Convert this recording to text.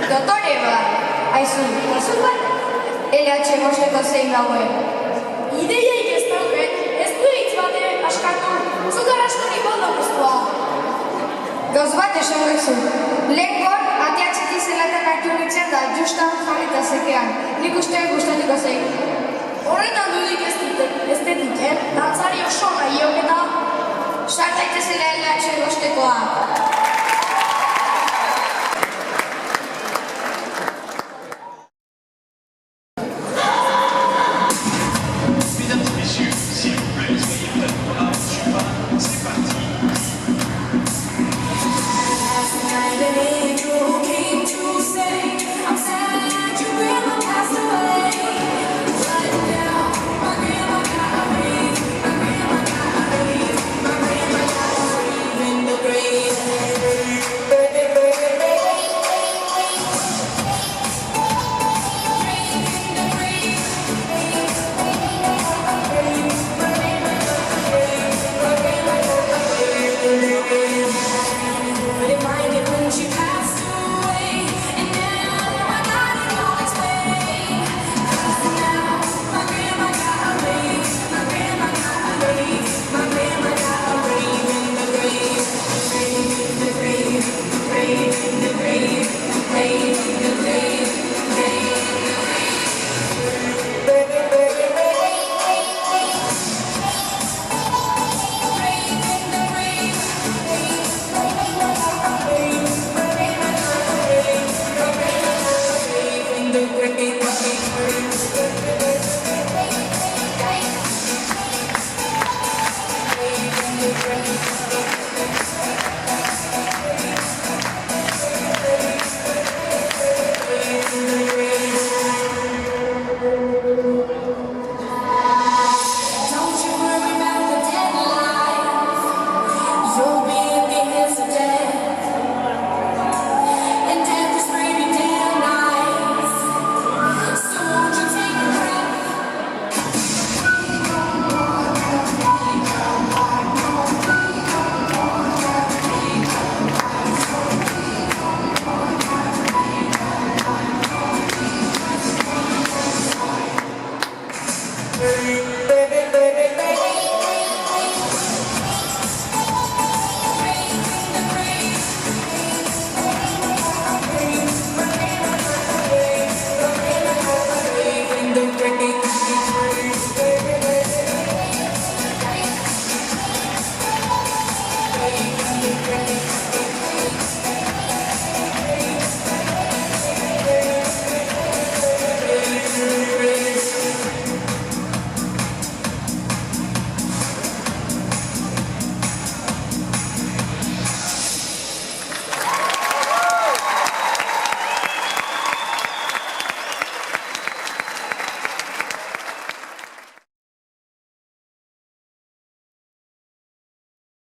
Dotoreva, aizu, kasu bat, LH bosteko zein dagoen. Ideiaik ez dauket, ez du hitz bate askatu, zukar askorik bondo guztua. Gauz bat esan bezu, lehenkor, ateatzetik zelatan hartu nintzen da, justan jarrita zekean, nik uste gustatuko zein. Horretan dudik ez ditik, dantzari oso nahiok eta Sartaitezela LH bostekoa. The great